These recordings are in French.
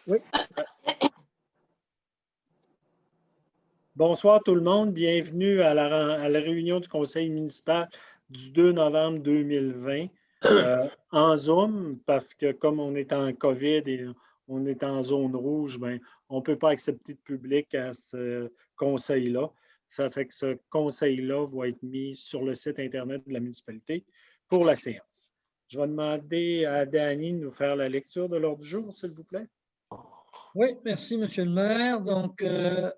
Oui. Bonsoir tout le monde. Bienvenue à la réunion du conseil municipal du 2 novembre 2020 en Zoom parce que comme on est en COVID et on est en zone rouge, bien, on ne peut pas accepter de public à ce conseil-là. Ça fait que ce conseil-là va être mis sur le site Internet de la municipalité pour la séance. Je vais demander à Dany de nous faire la lecture de l'ordre du jour, s'il vous plaît. Oui, merci, Monsieur le maire. Donc, 1,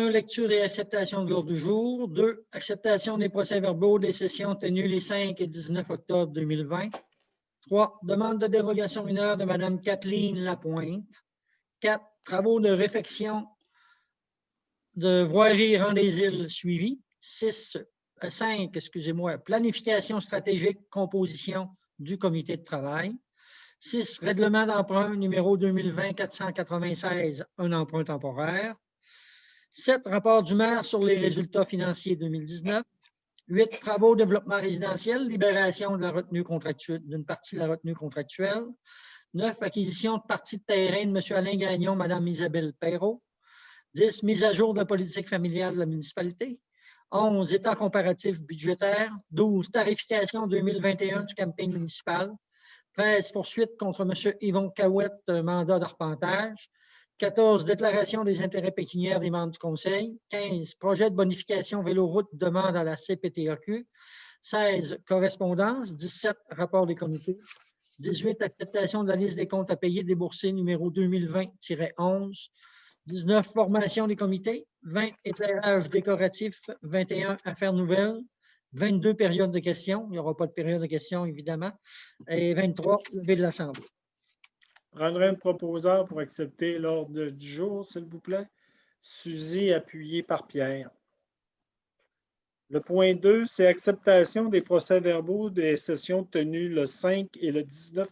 lecture et acceptation de l'ordre du jour. 2, acceptation des procès-verbaux des sessions tenues les 5 et 19 octobre 2020. 3, demande de dérogation mineure de Mme Kathleen Lapointe. 4, travaux de réfection de voirie rang des îles suivis. 5, excusez-moi, planification stratégique, composition du comité de travail. 6, règlement d'emprunt numéro 2020-496, un emprunt temporaire. 7, rapport du maire sur les résultats financiers 2019. 8, travaux développement résidentiel, libération de la retenue contractuelle, d'une partie de la retenue contractuelle. 9, acquisition de partie de terrain de M. Alain Gagnon, Mme Isabelle Perrault. 10, mise à jour de la politique familiale de la municipalité. 11, état comparatif budgétaire. 12, tarification 2021 du camping municipal. 13, poursuite contre M. Yvon Cahouette, mandat d'arpentage. 14, déclaration des intérêts pécuniaires des membres du conseil. 15, projet de bonification véloroute, demande à la CPTAQ. 16, correspondance. 17, rapport des comités. 18, acceptation de la liste des comptes à payer déboursés numéro 2020-11. 19, formation des comités. 20, éclairage décoratif. 21, affaires nouvelles. 22 périodes de questions. Il n'y aura pas de période de questions, évidemment. Et 23, levée de l'Assemblée. Prendrai un proposeur pour accepter l'ordre du jour, s'il vous plaît. Suzy, appuyée par Pierre. Le point 2, c'est acceptation des procès-verbaux des sessions tenues le 5 et le 19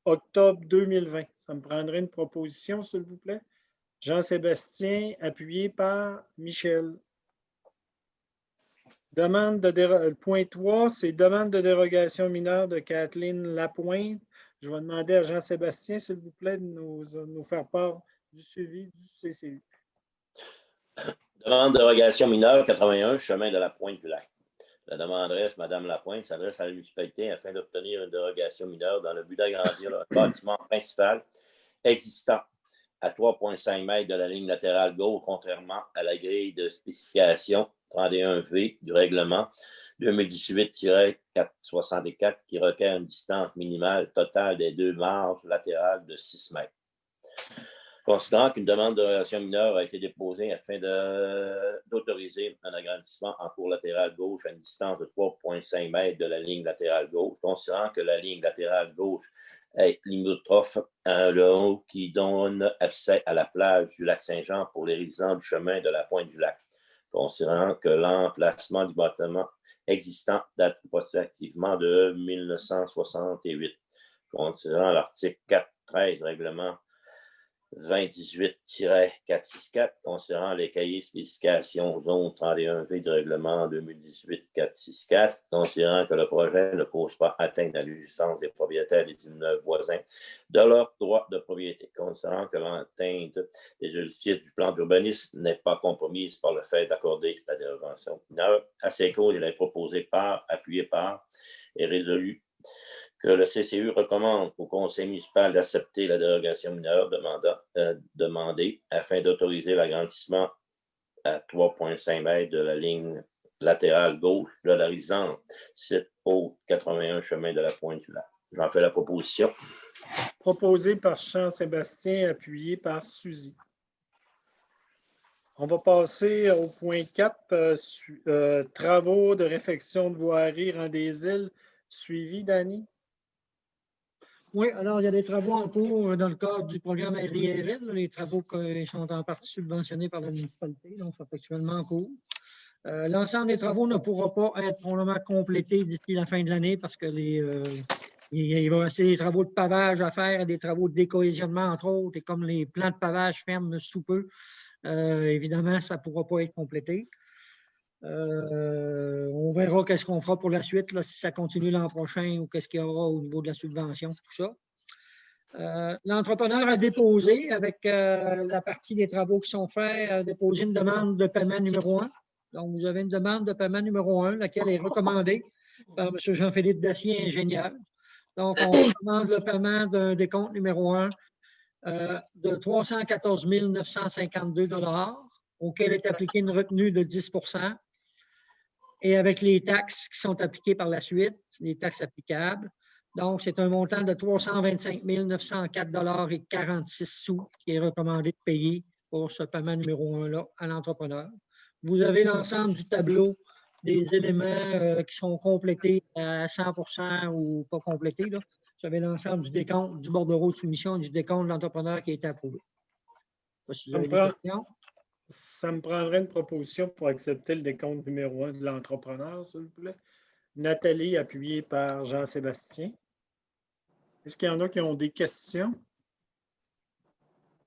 octobre 2020. Ça me prendrait une proposition, s'il vous plaît. Jean-Sébastien, appuyé par Michel. Point 3, c'est demande de dérogation mineure de Kathleen Lapointe. Je vais demander à Jean-Sébastien, s'il vous plaît, de nous faire part du suivi du CCU. Demande de dérogation mineure 81, chemin de la Pointe du Lac. La demanderesse, Mme Lapointe, s'adresse à la municipalité afin d'obtenir une dérogation mineure dans le but d'agrandir le bâtiment principal existant à 3,5 mètres de la ligne latérale gauche, contrairement à la grille de spécification 31V du règlement 2018-464 qui requiert une distance minimale totale des deux marges latérales de 6 mètres. Considérant qu'une demande de dérogation mineure a été déposée afin d'autoriser un agrandissement en cour latérale gauche à une distance de 3,5 mètres de la ligne latérale gauche, considérant que la ligne latérale gauche est limitrophe à le haut qui donne accès à la plage du lac Saint-Jean pour les résidents du chemin de la Pointe du Lac, considérant que l'emplacement du bâtiment existant date approximativement de 1968, considérant l'article 4.13 règlement 2018-464, considérant les cahiers de spécification zone 31V du règlement 2018-464, considérant que le projet ne pose pas atteinte à l'unisance des propriétaires des immeubles voisins de leur droit de propriété, considérant que l'atteinte des justices du plan d'urbanisme n'est pas compromise par le fait d'accorder la dérogation mineure. À ces causes, il est proposé par, appuyé par et résolu que le CCU recommande au conseil municipal d'accepter la dérogation mineure demandée afin d'autoriser l'agrandissement à 3,5 mètres de la ligne latérale gauche de la résidence, site haut 81 chemin de la Pointe du Lac. J'en fais la proposition. Proposé par Jean-Sébastien, appuyé par Suzy. On va passer au point 4, travaux de réfection de voirie rang des îles, suivi, Dany? Oui, alors il y a des travaux en cours dans le cadre du programme RIRL, les travaux qui sont en partie subventionnés par la municipalité, donc ça fait actuellement en cours. L'ensemble des travaux ne pourra pas être probablement complété d'ici la fin de l'année parce que il va rester des travaux de pavage à faire, des travaux de décohésionnement, entre autres, et comme les plans de pavage ferment sous peu, évidemment, ça ne pourra pas être complété. On verra qu'est-ce qu'on fera pour la suite, là, si ça continue l'an prochain ou qu'est-ce qu'il y aura au niveau de la subvention, tout ça. L'entrepreneur a déposé, avec la partie des travaux qui sont faits, a déposé une demande de paiement numéro 1. Donc, vous avez une demande de paiement numéro 1, laquelle est recommandée par M. Jean-Philippe Dacier, ingénieur. Donc, on recommande le paiement d'un décompte numéro 1 de 314 952 $ auquel est appliquée une retenue de 10 % et avec les taxes qui sont appliquées par la suite, les taxes applicables. Donc, c'est un montant de 325 904 et 46 sous qui est recommandé de payer pour ce paiement numéro 1-là à l'entrepreneur. Vous avez l'ensemble du tableau des éléments qui sont complétés à 100 % ou pas complétés. Là. Vous avez l'ensemble du décompte, du bordereau de soumission, du décompte de l'entrepreneur qui a été approuvé. Je sais pas si vous avez des questions. Ça me prendrait une proposition pour accepter le décompte numéro 1 de l'entrepreneur, s'il vous plaît. Nathalie, appuyée par Jean-Sébastien. Est-ce qu'il y en a qui ont des questions?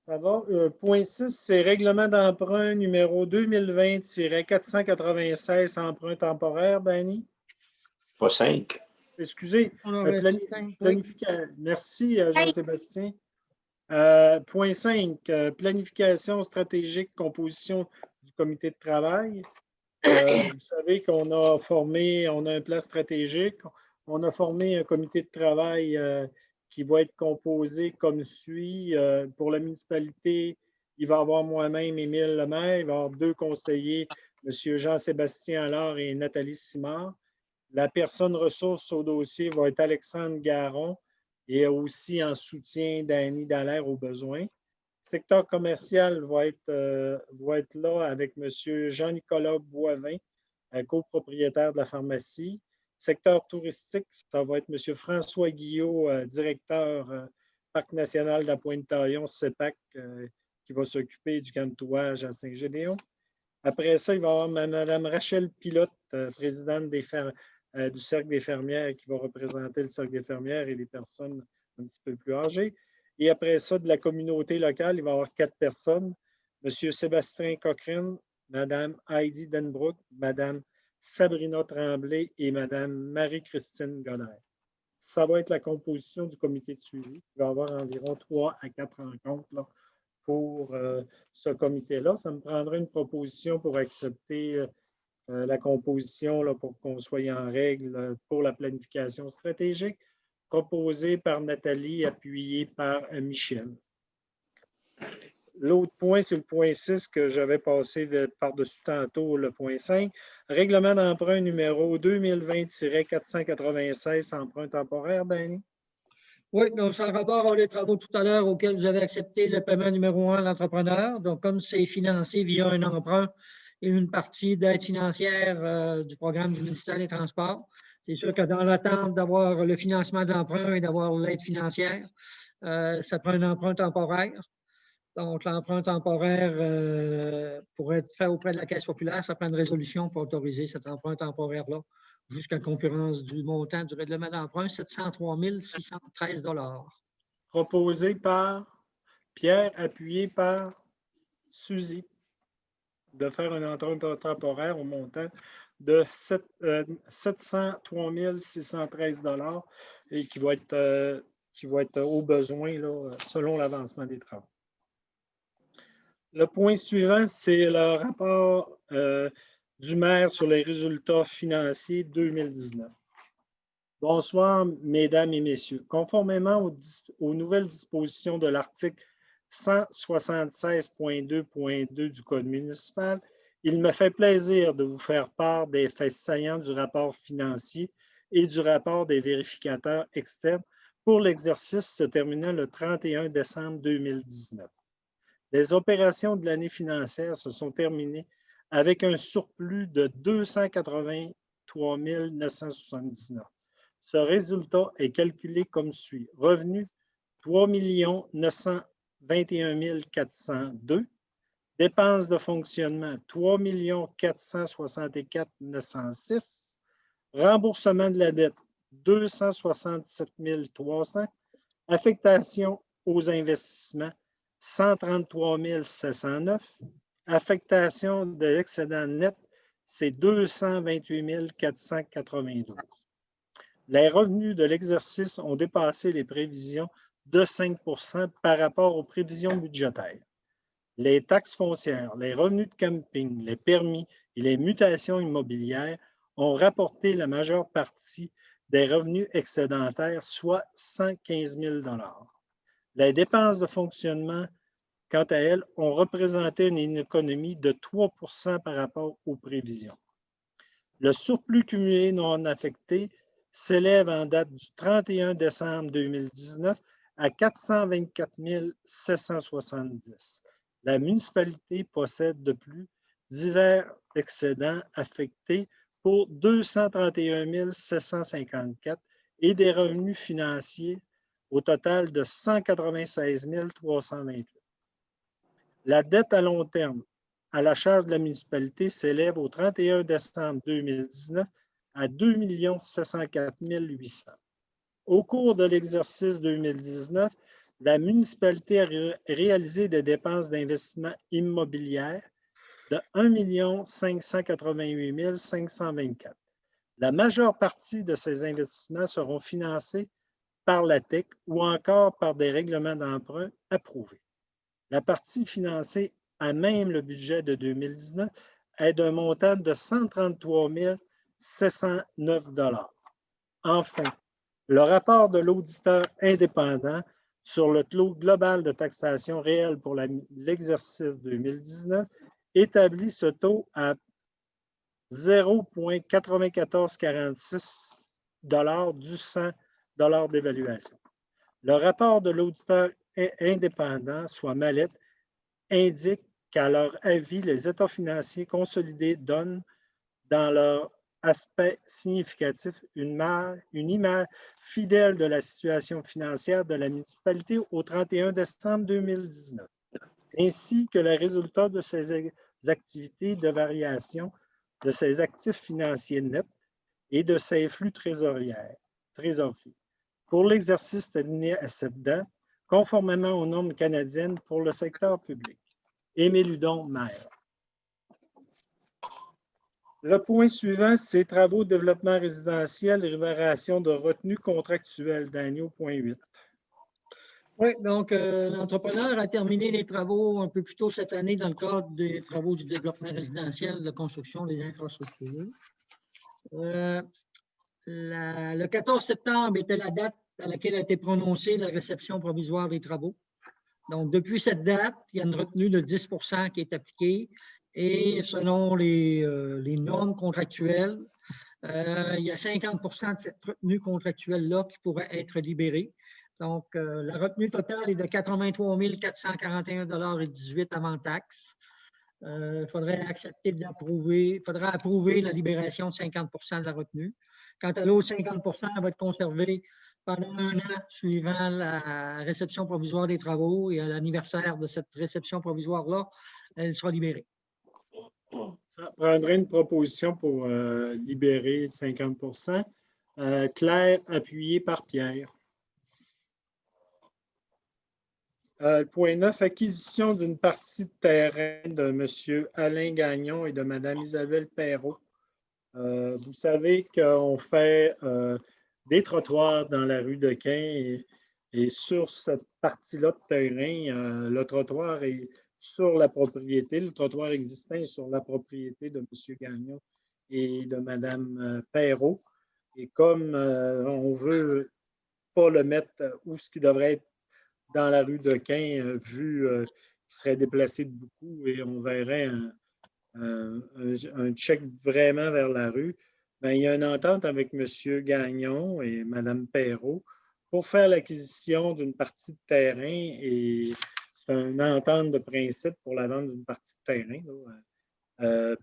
Ça va. Point 6, c'est règlement d'emprunt numéro 2020-496, emprunt temporaire, Danny? Pas 5. Excusez, merci Jean-Sébastien. Point 5, planification stratégique, composition du comité de travail. Vous savez qu'on a formé, on a un plan stratégique, on a formé un comité de travail qui va être composé comme suit. Pour la municipalité, il va y avoir moi-même, Émile Lemaire, il va y avoir 2 conseillers, M. Jean-Sébastien Allard et Nathalie Simard. La personne ressource au dossier va être Alexandre Garon et aussi en soutien d'Annie Dallaire aux besoins. Secteur commercial va être là avec M. Jean-Nicolas Boivin, copropriétaire de la pharmacie. Secteur touristique, ça va être M. François Guillot, directeur Parc national de la Pointe-Taillon, CEPAC, qui va s'occuper du cantourage à Saint-Gédéon. Après ça, il va y avoir Mme Rachel Pilote, présidente du Cercle des fermières, qui va représenter le Cercle des fermières et les personnes un petit peu plus âgées. Et après ça, de la communauté locale, il va y avoir 4 personnes. M. Sébastien Cochrane, Mme Heidi Denbrook, Mme Sabrina Tremblay et Mme Marie-Christine Goddard. Ça va être la composition du comité de suivi. Il va y avoir environ 3 à 4 rencontres là, pour ce comité-là. Ça me prendrait une proposition pour accepter la composition là, pour qu'on soit en règle pour la planification stratégique, proposée par Nathalie, appuyée par Michel. L'autre point, c'est le point 6 que j'avais passé par-dessus tantôt, le point 5. Règlement d'emprunt numéro 2020-496, emprunt temporaire, Danny? Oui, donc ça a rapport aux travaux tout à l'heure auxquels vous avez accepté le paiement numéro 1 à l'entrepreneur. Donc, comme c'est financé via un emprunt et une partie d'aide financière du programme du ministère des Transports, c'est sûr que dans l'attente d'avoir le financement de l'emprunt et d'avoir l'aide financière, ça prend un emprunt temporaire. Donc, l'emprunt temporaire pour être fait auprès de la Caisse populaire, ça prend une résolution pour autoriser cet emprunt temporaire-là jusqu'à concurrence du montant du règlement d'emprunt, 703 613 $. Proposé par Pierre, appuyé par Suzy, de faire un emprunt temporaire au montant de 703 613 $ et qui va être au besoin là, selon l'avancement des travaux. Le point suivant, c'est le rapport du maire sur les résultats financiers 2019. Bonsoir, mesdames et messieurs. Conformément aux nouvelles dispositions de l'article 176.2.2 du Code municipal, il me fait plaisir de vous faire part des faits saillants du rapport financier et du rapport des vérificateurs externes pour l'exercice se terminant le 31 décembre 2019. Les opérations de l'année financière se sont terminées avec un surplus de 283 979. Ce résultat est calculé comme suit. Revenu 3 921 402. Dépenses de fonctionnement 3 464 906. Remboursement de la dette 267 300. Affectation aux investissements 133 709. Affectation de l'excédent net, c'est 228 492. Les revenus de l'exercice ont dépassé les prévisions de 5 par rapport aux prévisions budgétaires. Les taxes foncières, les revenus de camping, les permis et les mutations immobilières ont rapporté la majeure partie des revenus excédentaires, soit 115 000 Les dépenses de fonctionnement, quant à elles, ont représenté une économie de 3 par rapport aux prévisions. Le surplus cumulé non affecté s'élève en date du 31 décembre 2019 à 424 770. La municipalité possède de plus divers excédents affectés pour 231 754 et des revenus financiers au total de 196 328. La dette à long terme à la charge de la municipalité s'élève au 31 décembre 2019 à 2 704 800. Au cours de l'exercice 2019, la municipalité a réalisé des dépenses d'investissement immobilière de 1 588 524. La majeure partie de ces investissements seront financés par la TEC ou encore par des règlements d'emprunt approuvés. La partie financée à même le budget de 2019 est d'un montant de 133 709 $. Enfin, le rapport de l'auditeur indépendant sur le taux global de taxation réel pour l'exercice 2019 établit ce taux à 0,9446 $ du 100 $ d'évaluation. Le rapport de l'auditeur indépendant, soit Mallette, indique qu'à leur avis, les états financiers consolidés donnent, dans leur aspect significatif, une image fidèle de la situation financière de la municipalité au 31 décembre 2019, ainsi que les résultats de ces activités de variation de ses actifs financiers nets et de ses flux trésoreries. Pour l'exercice terminé à cette date, conformément aux normes canadiennes pour le secteur public. Émile Hudon, maire. Le point suivant, c'est travaux de développement résidentiel et rémunération de retenue contractuelle. Daniel, point 8. Oui, donc l'entrepreneur a terminé les travaux un peu plus tôt cette année dans le cadre des travaux du développement résidentiel de construction des infrastructures. Le 14 septembre était la date à laquelle a été prononcée la réception provisoire des travaux. Donc, depuis cette date, il y a une retenue de 10 qui est appliquée et selon les normes contractuelles, il y a 50 de cette retenue contractuelle-là qui pourrait être libérée. Donc, la retenue totale est de 83 441,18 $ avant taxe. Il faudrait accepter d'approuver, il faudra approuver la libération de 50 de la retenue. Quant à l'autre 50 elle va être conservée pendant un an suivant la réception provisoire des travaux et à l'anniversaire de cette réception provisoire-là, elle sera libérée. Ça prendrait une proposition pour libérer 50 Claire, appuyée par Pierre. Point 9, acquisition d'une partie de terrain de M. Alain Gagnon et de Mme Isabelle Perrault. Vous savez qu'on fait des trottoirs dans la rue de Quin et sur cette partie-là de terrain, le trottoir est sur la propriété, le trottoir existant est sur la propriété de M. Gagnon et de Mme Perrault. Et comme on ne veut pas le mettre où ce qui devrait être dans la rue de Quin, vu qu'il serait déplacé de beaucoup et on verrait un check vraiment vers la rue, bien, il y a une entente avec M. Gagnon et Mme Perrault pour faire l'acquisition d'une partie de terrain et c'est une entente de principe pour la vente d'une partie de terrain.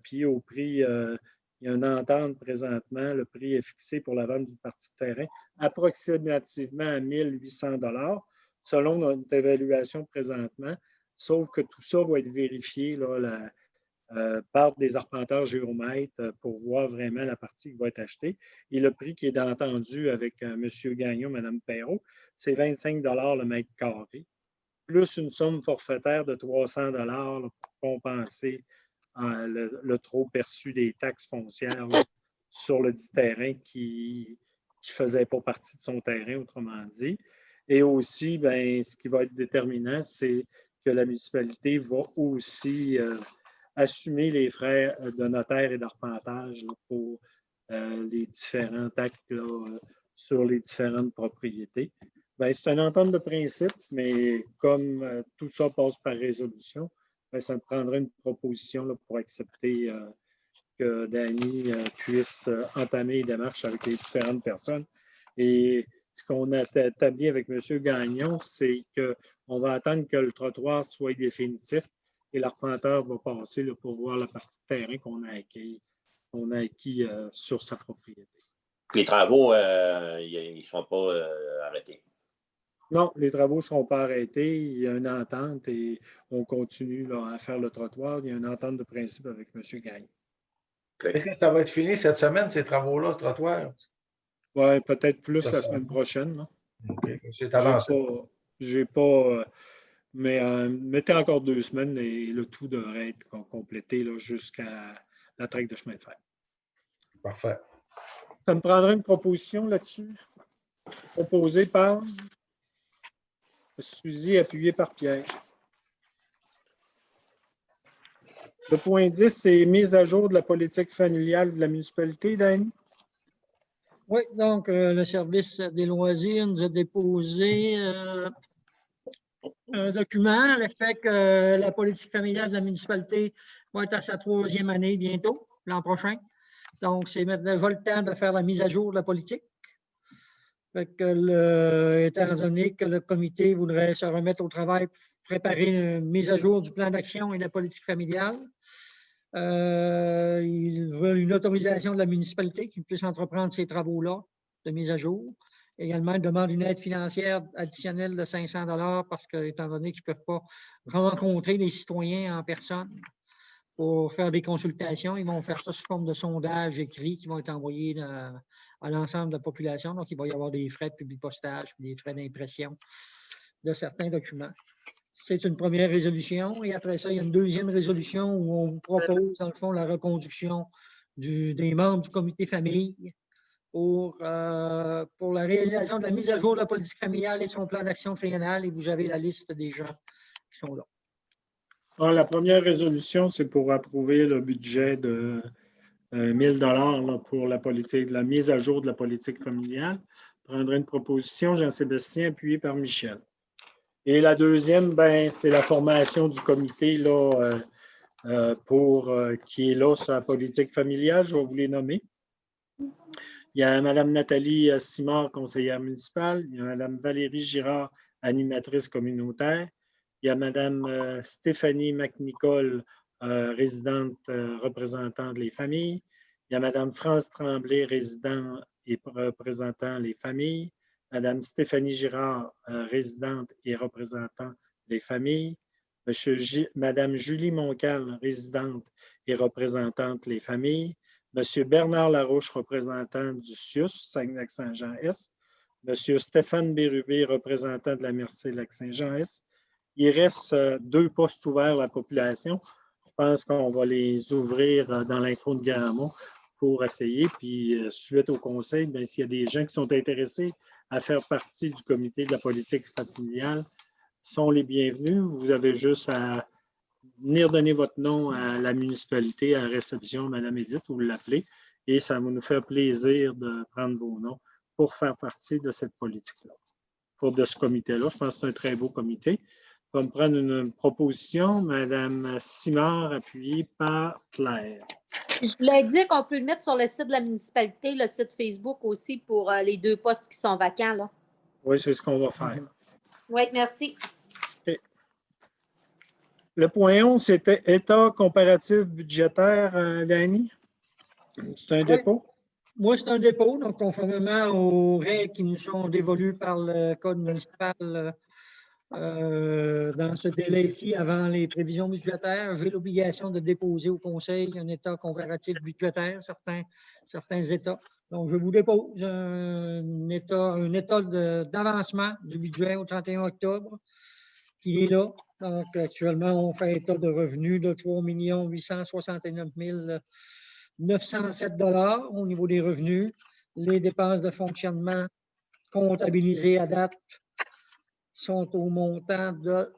Puis au prix, il y a une entente présentement, le prix est fixé pour la vente d'une partie de terrain approximativement à 1 800 $ selon notre évaluation présentement, sauf que tout ça va être vérifié là, par des arpenteurs géomètres pour voir vraiment la partie qui va être achetée. Et le prix qui est entendu avec M. Gagnon, Mme Perrault, c'est 25 $ le mètre carré, plus une somme forfaitaire de 300 $ là, pour compenser le trop perçu des taxes foncières là, sur le dit terrain qui ne faisait pas partie de son terrain, autrement dit. Et aussi, ben, ce qui va être déterminant, c'est que la municipalité va aussi assumer les frais de notaire et d'arpentage pour les différents actes là, sur les différentes propriétés. Ben, c'est une entente de principe, mais comme tout ça passe par résolution, ben, ça me prendrait une proposition là, pour accepter que Danny puisse entamer les démarches avec les différentes personnes. Et ce qu'on a établi avec M. Gagnon, c'est qu'on va attendre que le trottoir soit définitif et l'arpenteur va passer là, pour voir la partie de terrain qu'on a acquis sur sa propriété. Les travaux, ils ne sont pas arrêtés. Non, les travaux ne seront pas arrêtés. Il y a une entente et on continue là, à faire le trottoir. Il y a une entente de principe avec M. Gagnon. Est-ce que ça va être fini cette semaine, ces travaux-là, le trottoir? Oui, peut-être plus la semaine prochaine. Là. Okay. C'est avancé. J'ai pas mais mettez encore 2 semaines et le tout devrait être complété là, jusqu'à la traque de chemin de fer. Parfait. Ça me prendrait une proposition là-dessus, proposée par Suzy, appuyée par Pierre. Le point 10, c'est mise à jour de la politique familiale de la municipalité, Dany. Oui, donc le service des loisirs nous a déposé un document à l'effet que la politique familiale de la municipalité va être à sa 3e année bientôt, l'an prochain. Donc, c'est déjà le temps de faire la mise à jour de la politique. Fait que étant donné que le comité voudrait se remettre au travail pour préparer une mise à jour du plan d'action et de la politique familiale, ils veulent une autorisation de la municipalité qui puisse entreprendre ces travaux-là de mise à jour. Également, ils demandent une aide financière additionnelle de 500 $ parce que, étant donné qu'ils ne peuvent pas rencontrer les citoyens en personne pour faire des consultations, ils vont faire ça sous forme de sondage écrit qui vont être envoyés à l'ensemble de la population. Donc, il va y avoir des frais de publipostage, des frais d'impression de certains documents. C'est une première résolution. Et après ça, il y a une deuxième résolution où on vous propose, dans le fond, la reconduction des membres du comité famille pour la réalisation de la mise à jour de la politique familiale et son plan d'action triennal. Et vous avez la liste des gens qui sont là. Alors, la première résolution, c'est pour approuver le budget de 1 000 $ pour la politique, la mise à jour de la politique familiale. Prendrait une proposition, Jean-Sébastien, appuyé par Michel. Et la deuxième, ben, c'est la formation du comité là, qui est là sur la politique familiale. Je vais vous les nommer. Il y a Mme Nathalie Simard, conseillère municipale. Il y a Mme Valérie Girard, animatrice communautaire. Il y a Mme Stéphanie McNicol, résidente représentante les familles. Il y a Mme France Tremblay, résidente et représentant les familles. Mme Stéphanie Girard, résidente et représentant les familles. Mme Julie Moncal, résidente et représentante les familles. M. Bernard Larouche, représentant du CIUS, Saguenay-Lac-Saint-Jean-Est. M. Stéphane Bérubé, représentant de la MRC-Lac-Saint-Jean-Est. Il reste 2 postes ouverts à la population. Je pense qu'on va les ouvrir dans l'info de Gramont pour essayer. Puis, suite au conseil, s'il y a des gens qui sont intéressés à faire partie du comité de la politique familiale, sont les bienvenus. Vous avez juste à venir donner votre nom à la municipalité, à la réception, Mme Édith, vous l'appelez, et ça va nous faire plaisir de prendre vos noms pour faire partie de cette politique-là, de ce comité-là. Je pense que c'est un très beau comité. On va me prendre une proposition, Mme Simard, appuyée par Claire. Je voulais dire qu'on peut le mettre sur le site de la municipalité, le site Facebook aussi, pour les 2 postes qui sont vacants. Là. Oui, c'est ce qu'on va faire. Oui, merci. Okay. Le point 11, c'était état comparatif budgétaire, Dany. C'est un dépôt? Moi, c'est un dépôt, donc conformément aux règles qui nous sont dévolues par le Code municipal dans ce délai-ci, avant les prévisions budgétaires, j'ai l'obligation de déposer au Conseil un état comparatif budgétaire, certains états. Donc, je vous dépose un état d'avancement du budget au 31 octobre qui est là. Donc, actuellement, on fait état de revenus de 3 869 907 $ au niveau des revenus. Les dépenses de fonctionnement comptabilisées à date sont au montant de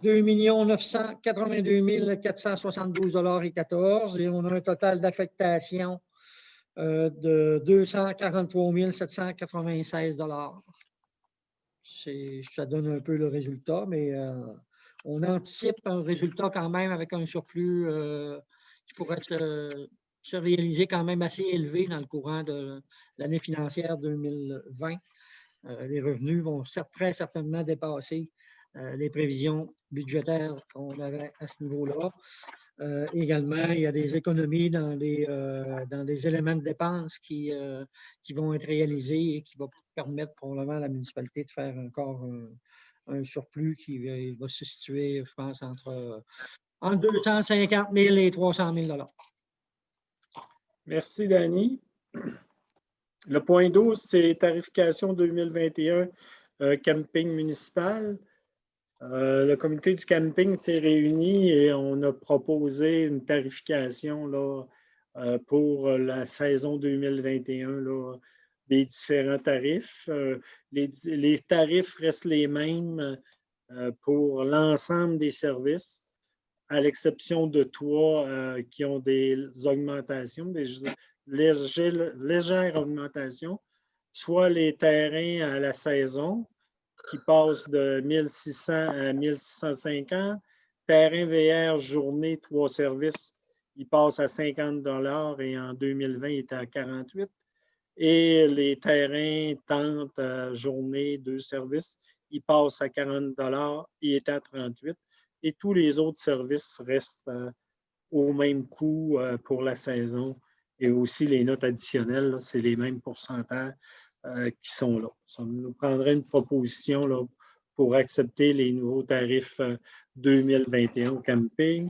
2 982 472,14 et on a un total d'affectation de 243 796 $. Ça donne un peu le résultat, mais on anticipe un résultat quand même avec un surplus qui pourrait se réaliser quand même assez élevé dans le courant de l'année financière 2020. Les revenus vont très certainement dépasser les prévisions budgétaires qu'on avait à ce niveau-là. Également, il y a des économies dans des éléments de dépenses qui vont être réalisés et qui vont permettre probablement à la municipalité de faire encore un surplus qui va se situer, je pense, entre 250 000 et 300 000 $. Merci, Danny. Le point 12, c'est tarification 2021 camping municipal. Le comité du camping s'est réuni et on a proposé une tarification là, pour la saison 2021 là, des différents tarifs. Les tarifs restent les mêmes pour l'ensemble des services, à l'exception de 3 qui ont des augmentations, des légères augmentations, soit les terrains à la saison, qui passe de 1600 à 1650. Terrain VR journée, 3 services, il passe à 50 $ et en 2020, il était à 48. Et les terrains tentes journée, 2 services, il passe à 40 $, il est à 38. Et tous les autres services restent au même coût pour la saison. Et aussi les notes additionnelles, c'est les mêmes pourcentages qui sont là. Ça nous prendrait une proposition là, pour accepter les nouveaux tarifs 2021 au camping.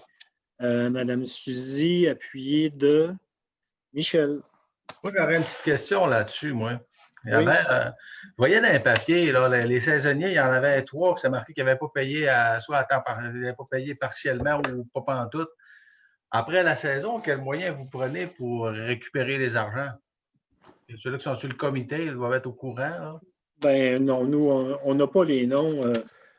Madame Suzy, appuyée de Michel. Moi, j'aurais une petite question là-dessus, moi. Oui. Je voyais dans les papiers, là, les saisonniers, il y en avait 3 qui s'est marqué qu'ils n'avaient pas payé soit à temps ils n'avaient pas payé partiellement ou pas pantoute. Après la saison, quels moyens vous prenez pour récupérer les argents? Et ceux-là qui sont sur le comité, ils doivent être au courant. Là. Ben non, nous, on n'a pas les noms.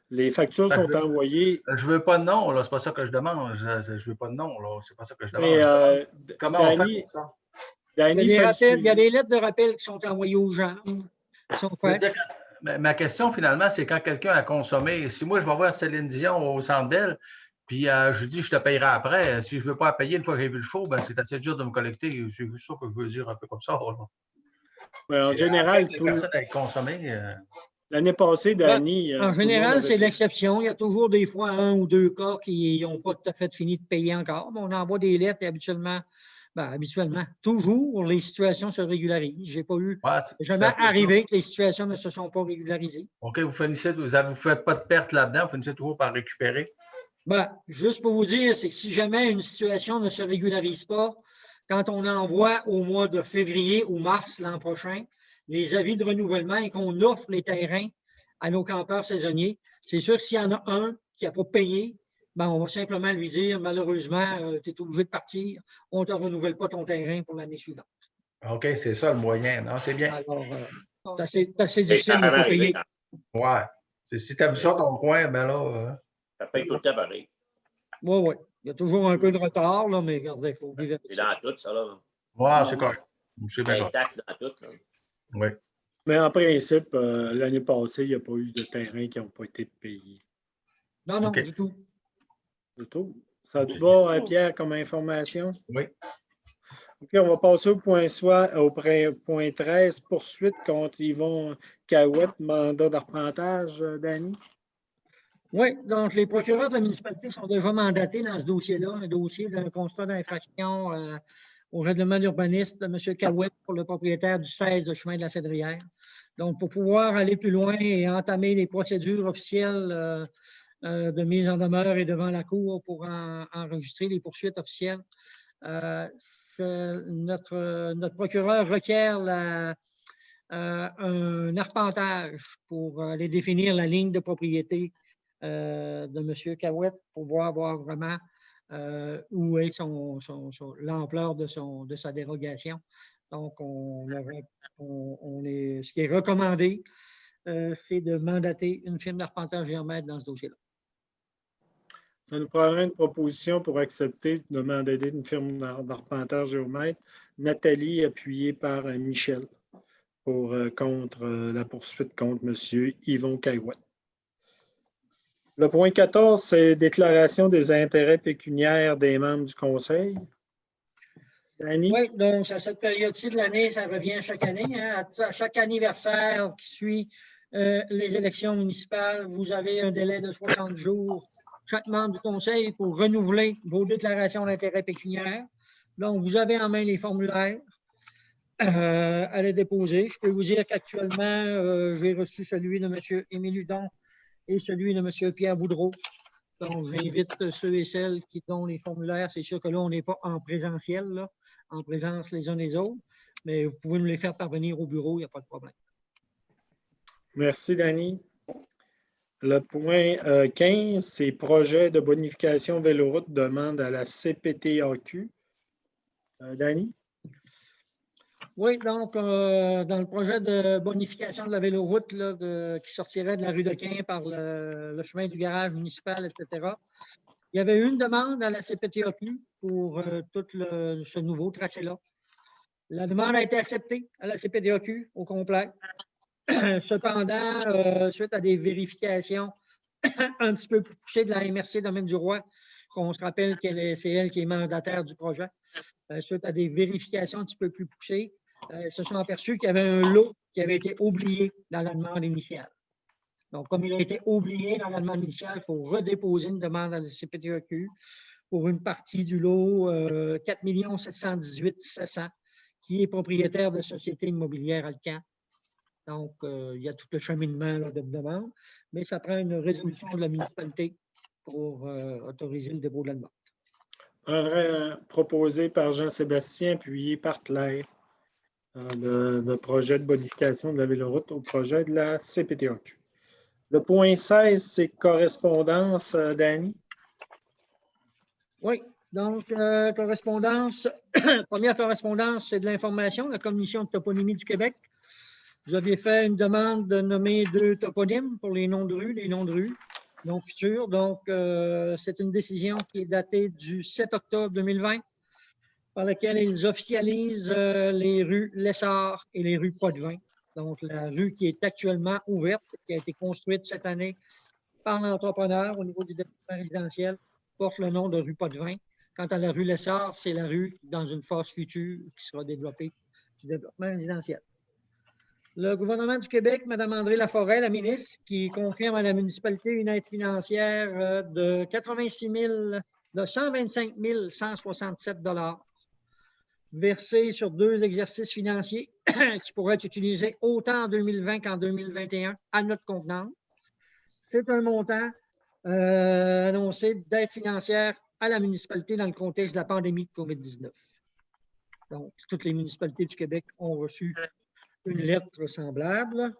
Les factures sont envoyées. Je ne veux pas de nom, là. C'est pas ça que je demande. Je ne veux pas de nom, là. C'est pas ça que je demande. Mais, comment Danny, on fait pour ça? Danny, il y a des lettres de rappel qui sont envoyées aux gens. Ma question, finalement, c'est quand quelqu'un a consommé. Si moi, je vais voir Céline Dion au Centre Bell, puis je lui dis, je te payerai après. Si je ne veux pas payer une fois que j'ai vu le show, ben, c'est assez dur de me collecter. C'est ça que je veux dire un peu comme ça. En général, les personnes à consommer. L'année passée, Danny. En général, c'est l'exception. Il y a toujours des fois 1 ou 2 cas qui n'ont pas tout à fait fini de payer encore. Mais on envoie des lettres et habituellement, toujours, les situations se régularisent. Je n'ai pas eu jamais arrivé que les situations ne se sont pas régularisées. OK, vous ne faites pas de perte là-dedans, vous finissez toujours par récupérer. Juste pour vous dire, c'est que si jamais une situation ne se régularise pas, quand on envoie au mois de février ou mars l'an prochain les avis de renouvellement et qu'on offre les terrains à nos campeurs saisonniers, c'est sûr que s'il y en a un qui n'a pas payé, on va simplement lui dire, malheureusement, tu es obligé de partir, on ne te renouvelle pas ton terrain pour l'année suivante. OK, c'est ça le moyen. Non, c'est bien. Alors, c'est assez difficile de ne pas payer. Ouais. Si tu as vu ça ton coin, ben là... Ça paye tout le temps pareil. Oui. Il y a toujours un peu de retard, là, mais regardez, il faut vivre. C'est dans tout, ça, là. Ouais, c'est correct. C'est bien. Il y a des taxes dans tout, là. Oui. Mais en principe, l'année passée, il n'y a pas eu de terrains qui n'ont pas été payés. Non, du tout. Du tout. Ça te va, Pierre, comme information? Oui. OK, on va passer au point 13, poursuite contre Yvon Cahouette, mandat d'arpentage, Danny. Oui, donc les procureurs de la municipalité sont déjà mandatés dans ce dossier-là, un dossier d'un constat d'infraction au règlement d'urbanisme de M. Cahouette pour le propriétaire du 16 de chemin de la Cédrière. Donc, pour pouvoir aller plus loin et entamer les procédures officielles de mise en demeure et devant la Cour pour enregistrer les poursuites officielles, notre procureur requiert un arpentage pour aller définir la ligne de propriété de M. Cahouette pour voir vraiment où est l'ampleur de sa dérogation. Donc, ce qui est recommandé, c'est de mandater une firme d'arpenteur géomètre dans ce dossier-là. Ça nous prendrait une proposition pour accepter de mandater une firme d'arpenteur géomètre. Nathalie, appuyée par Michel, contre la poursuite contre M. Yvon Caillouette. Le point 14, c'est déclaration des intérêts pécuniaires des membres du conseil. Dany? Oui, donc à cette période-ci de l'année, ça revient chaque année. Hein, à chaque anniversaire qui suit les élections municipales, vous avez un délai de 60 jours, chaque membre du conseil, pour renouveler vos déclarations d'intérêts pécuniaires. Donc, vous avez en main les formulaires à les déposer. Je peux vous dire qu'actuellement, j'ai reçu celui de M. Émile Hudon et celui de M. Pierre Boudreau. Donc, j'invite ceux et celles qui donnent les formulaires. C'est sûr que là, on n'est pas en présentiel, là, en présence les uns des autres, mais vous pouvez nous les faire parvenir au bureau, il n'y a pas de problème. Merci, Dany. Le point 15, c'est projet de bonification véloroute demande à la CPTAQ. Dany? Oui, donc, dans le projet de bonification de la véloroute là, qui sortirait de la rue de Quin par le chemin du garage municipal, etc., il y avait une demande à la CPTAQ pour tout ce nouveau tracé-là. La demande a été acceptée à la CPTAQ au complet. Cependant, suite à des vérifications un petit peu plus poussées de la MRC Domaine du Roi, qu'on se rappelle que c'est elle qui est mandataire du projet, suite à des vérifications un petit peu plus poussées, se sont aperçus qu'il y avait un lot qui avait été oublié dans la demande initiale. Donc, comme il a été oublié dans la demande initiale, il faut redéposer une demande à la CPTAQ pour une partie du lot 4 718 700 qui est propriétaire de Société immobilière Alcan. Donc, il y a tout le cheminement là, de demande, mais ça prend une résolution de la municipalité pour autoriser le dépôt de la demande. Proposé par Jean-Sébastien, appuyé par Claire. Le projet de bonification de la véloroute au projet de la CPTAQ. Le point 16, c'est correspondance, Dany. Oui, donc correspondance, première correspondance, c'est de l'information, la Commission de toponymie du Québec. Vous aviez fait une demande de nommer 2 toponymes pour les noms de rues, noms futurs. Donc, c'est une décision qui est datée du 7 octobre 2020, par laquelle ils officialisent les rues Lessard et les rues Potvin. Donc, la rue qui est actuellement ouverte, qui a été construite cette année par l'entrepreneur au niveau du développement résidentiel, porte le nom de rue Potvin. Quant à la rue Lessard, c'est la rue dans une phase future qui sera développée du développement résidentiel. Le gouvernement du Québec, Mme André Laforêt, la ministre, qui confirme à la municipalité une aide financière de 125 167 $ versés sur 2 exercices financiers qui pourraient être utilisés autant en 2020 qu'en 2021 à notre convenance. C'est un montant annoncé d'aide financière à la municipalité dans le contexte de la pandémie de COVID-19. Donc, toutes les municipalités du Québec ont reçu une lettre semblable.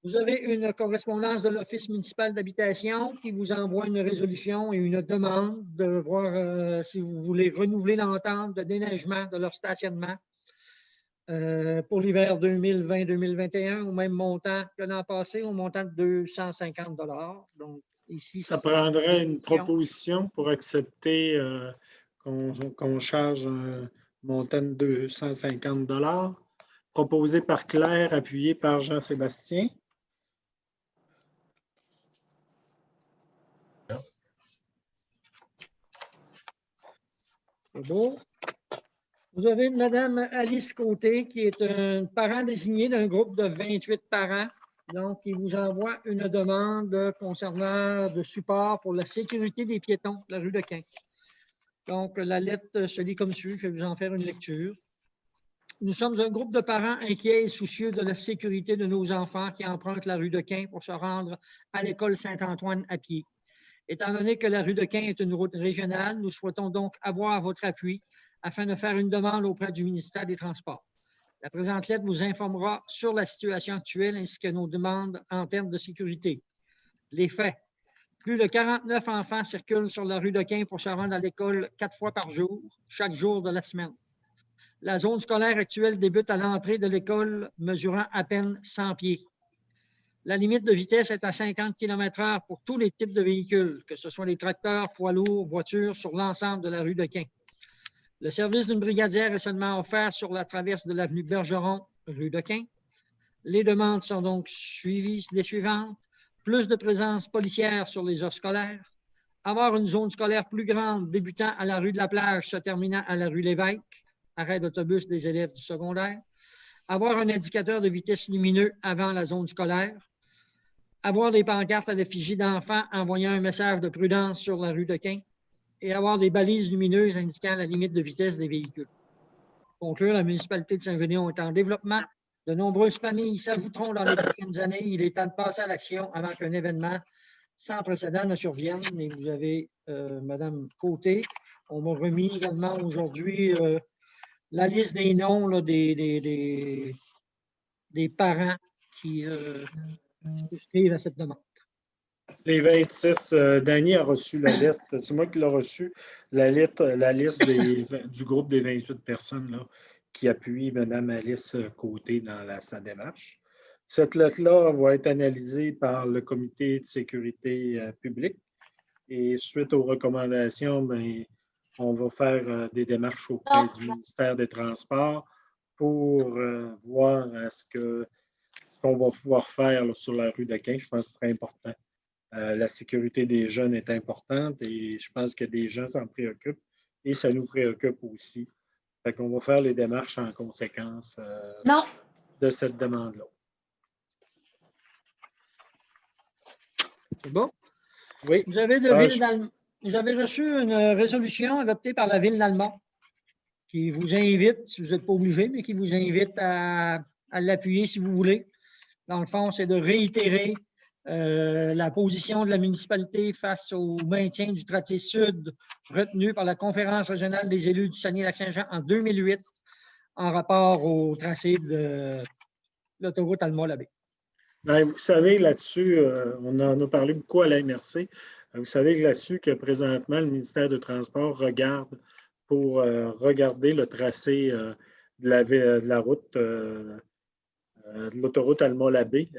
Vous avez une correspondance de l'Office municipal d'habitation qui vous envoie une résolution et une demande de voir si vous voulez renouveler l'entente de déneigement de leur stationnement pour l'hiver 2020-2021 au même montant que l'an passé, au montant de 250 $. Donc, ici, ça prendrait une proposition pour accepter qu'on charge un montant de 250 $, proposé par Claire, appuyé par Jean-Sébastien. C'est beau. Vous avez Mme Alice Côté, qui est un parent désigné d'un groupe de 28 parents. Donc, il vous envoie une demande concernant de support pour la sécurité des piétons de la rue de Quin. Donc, la lettre se lit comme suit. Je vais vous en faire une lecture. Nous sommes un groupe de parents inquiets et soucieux de la sécurité de nos enfants qui empruntent la rue de Quin pour se rendre à l'école Saint-Antoine à pied. Étant donné que la rue de Quin est une route régionale, nous souhaitons donc avoir votre appui afin de faire une demande auprès du ministère des Transports. La présente lettre vous informera sur la situation actuelle ainsi que nos demandes en termes de sécurité. Les faits. Plus de 49 enfants circulent sur la rue de Quin pour se rendre à l'école 4 fois par jour, chaque jour de la semaine. La zone scolaire actuelle débute à l'entrée de l'école, mesurant à peine 100 pieds. La limite de vitesse est à 50 km/h pour tous les types de véhicules, que ce soit les tracteurs, poids lourds, voitures, sur l'ensemble de la rue de Quin. Le service d'une brigadière est seulement offert sur la traverse de l'avenue Bergeron, rue de Quin. Les demandes sont donc suivies les suivantes. Plus de présence policière sur les heures scolaires. Avoir une zone scolaire plus grande débutant à la rue de la Plage, se terminant à la rue Lévesque, arrêt d'autobus des élèves du secondaire. Avoir un indicateur de vitesse lumineux avant la zone scolaire. Avoir des pancartes à l'effigie d'enfants envoyant un message de prudence sur la rue de Quin. Et avoir des balises lumineuses indiquant la limite de vitesse des véhicules. Pour conclure, la municipalité de Saint-Gédéon est en développement. De nombreuses familles s'ajouteront dans les prochaines années. Il est temps de passer à l'action avant qu'un événement sans précédent ne survienne. Et vous avez, Mme Côté, on m'a remis également aujourd'hui la liste des noms là, des parents qui souscrivent à cette demande. Les 26, Danny a reçu la liste, c'est moi qui l'ai reçu, la liste du groupe des 28 personnes là, qui appuient Mme Alice Côté dans sa démarche. Cette lettre-là va être analysée par le comité de sécurité publique et suite aux recommandations, bien, on va faire des démarches auprès du ministère des Transports pour voir ce qu'on va pouvoir faire là, sur la rue de Quin. Je pense que c'est très important. La sécurité des jeunes est importante et je pense que des gens s'en préoccupent et ça nous préoccupe aussi. Fait qu'on va faire les démarches en conséquence de cette demande-là. C'est bon? Oui. Vous avez reçu une résolution adoptée par la Ville d'Alma qui vous invite, si vous n'êtes pas obligé, mais qui vous invite à l'appuyer si vous voulez. Dans le fond, c'est de réitérer la position de la municipalité face au maintien du tracé sud retenu par la Conférence régionale des élus du Saguenay-Lac-Saint-Jean en 2008 en rapport au tracé de l'autoroute Alma-Labbé. Bien, vous savez, là-dessus, on en a parlé beaucoup à la MRC. Vous savez là-dessus que présentement, le ministère des Transports regarde pour regarder le tracé de la route de l'autoroute Alma-Labbé,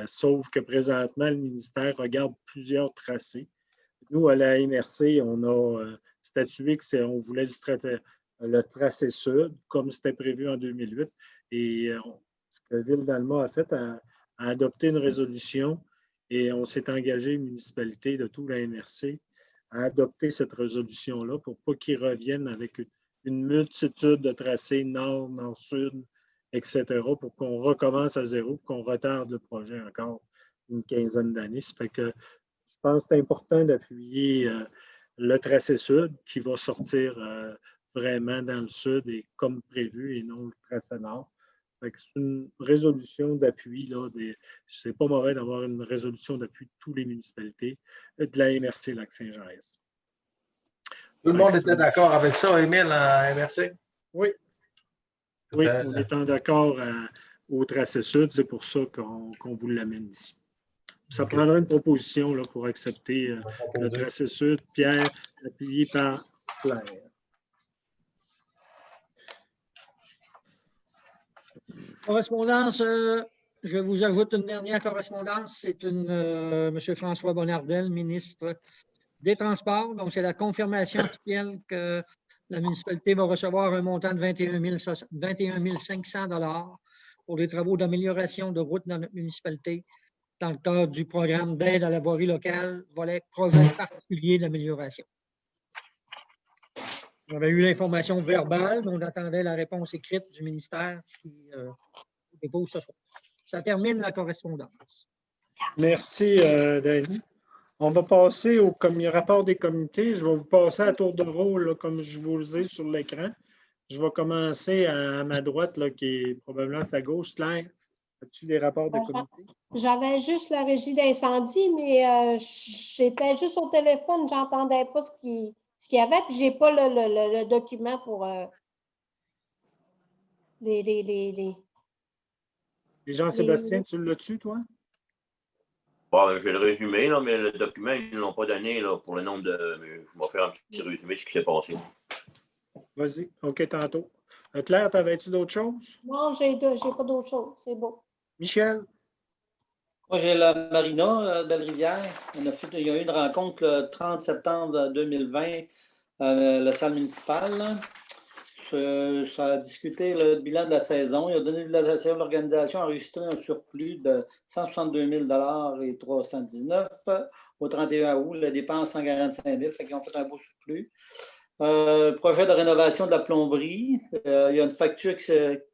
sauf que présentement, le ministère regarde plusieurs tracés. Nous, à la MRC, on a statué qu'on voulait le tracé sud, comme c'était prévu en 2008. Et ce que la Ville d'Alma a fait, a adopté une résolution et on s'est engagé, municipalité de tout la MRC, à adopter cette résolution-là pour pas qu'ils reviennent avec une multitude de tracés nord, nord-sud, etc., pour qu'on recommence à zéro, qu'on retarde le projet encore une quinzaine d'années. Ça fait que je pense que c'est important d'appuyer le tracé sud qui va sortir vraiment dans le sud et comme prévu et non le tracé nord. C'est une résolution d'appui. Ce n'est pas mauvais d'avoir une résolution d'appui de toutes les municipalités de la MRC Lac-Saint-Jean-Est. Tout le monde était d'accord avec ça, Émile, en MRC? Oui. Oui, on est d'accord au tracé sud. C'est pour ça qu'on vous l'amène ici. Ça prendra une proposition là, pour accepter le tracé sud. Pierre, appuyé par Claire. Correspondance, je vous ajoute une dernière correspondance. C'est M. François Bonnardel, ministre des Transports. Donc, c'est la confirmation officielle que la municipalité va recevoir un montant de 21 500 $ pour les travaux d'amélioration de routes dans notre municipalité dans le cadre du programme d'aide à la voirie locale, volet projet particulier d'amélioration. On avait eu l'information verbale, mais on attendait la réponse écrite du ministère qui dépose ce soir. Ça termine la correspondance. Merci, Dany. On va passer au rapport des comités. Je vais vous passer à tour de rôle, là, comme je vous le dis sur l'écran. Je vais commencer à ma droite, là, qui est probablement à sa gauche. Claire, as-tu des rapports de comités? J'avais juste la régie d'incendie, mais j'étais juste au téléphone, je n'entendais pas ce qu'il y avait, puis je n'ai pas le document pour les Jean-Sébastien, tu l'as-tu, toi? Bon, je vais le résumer, là, mais le document, ils ne l'ont pas donné là, pour le nombre de. Je vais faire un petit résumé de ce qui s'est passé. Vas-y. OK, tantôt. Claire, t'avais-tu d'autres choses? Non, j'ai pas d'autre chose. C'est beau. Michel? Moi, j'ai la Marina, la Belle-Rivière. Il y a eu une rencontre le 30 septembre 2020 à la salle municipale. Ça a discuté le bilan de la saison. Il a donné le bilan de la saison. L'organisation a enregistré un surplus de 162 000 et 319 au 31 août. Les dépenses 145 000. Fait qu'ils ont fait un beau surplus. Projet de rénovation de la plomberie. Il y a une facture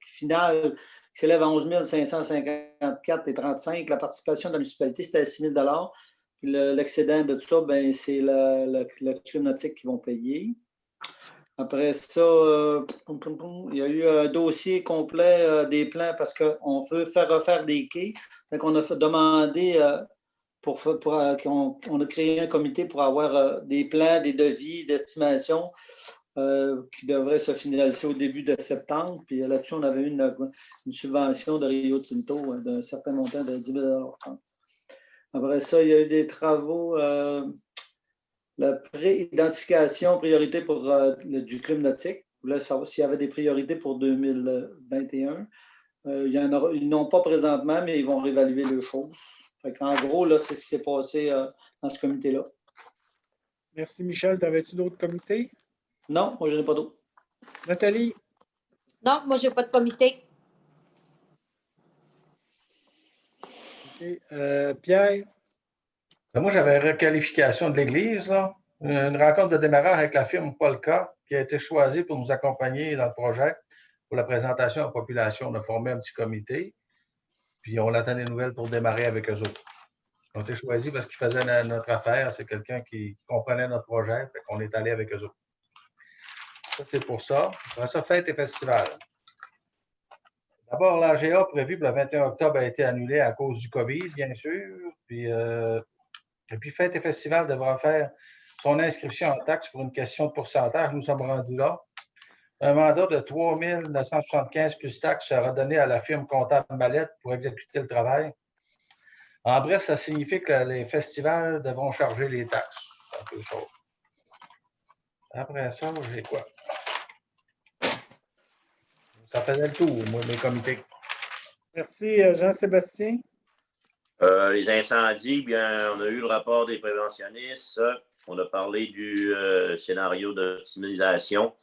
finale qui s'élève à 11 554,35. La participation de la municipalité, c'était à 6 000 Puis l'excédent de tout ça, ben, c'est le club nautique qui vont payer. Après ça, il y a eu un dossier complet des plans parce qu'on veut faire refaire des quais. Donc, on a demandé on a créé un comité pour avoir des plans, des devis, d'estimation qui devraient se finaliser au début de septembre. Puis là-dessus, on avait eu une subvention de Rio Tinto d'un certain montant de 10 000 $. Après ça, il y a eu des travaux, la pré-identification, priorité pour du crime nautique. Là, s'il y avait des priorités pour 2021. Ils n'ont pas présentement, mais ils vont réévaluer les choses. En gros, là, c'est ce qui s'est passé dans ce comité-là. Merci, Michel. T'avais-tu d'autres comités? Non, moi, je n'ai pas d'autres. Nathalie? Non, moi, je n'ai pas de comité. Okay. Pierre? Moi, j'avais requalification de l'Église, là. Une rencontre de démarrage avec la firme Polka qui a été choisie pour nous accompagner dans le projet pour la présentation à la population. On a formé un petit comité, puis on attend des nouvelles pour démarrer avec eux autres. Ils ont été choisis parce qu'ils faisaient notre affaire. C'est quelqu'un qui comprenait notre projet, fait qu'on est allé avec eux autres. Ça, c'est pour ça. Après ça, fête et festival. D'abord, l'AGA prévu pour le 21 octobre a été annulé à cause du COVID, bien sûr. Et puis, fête et festival devra faire son inscription en taxe pour une question de pourcentage. Nous sommes rendus là. Un mandat de 3 975 plus taxes sera donné à la firme comptable Mallette pour exécuter le travail. En bref, ça signifie que les festivals devront charger les taxes. C'est un peu chaud. Après ça, j'ai quoi? Ça faisait le tour, moi, mes comités. Merci, Jean-Sébastien. Les incendies, bien, on a eu le rapport des préventionnistes. On a parlé du scénario d'optimisation.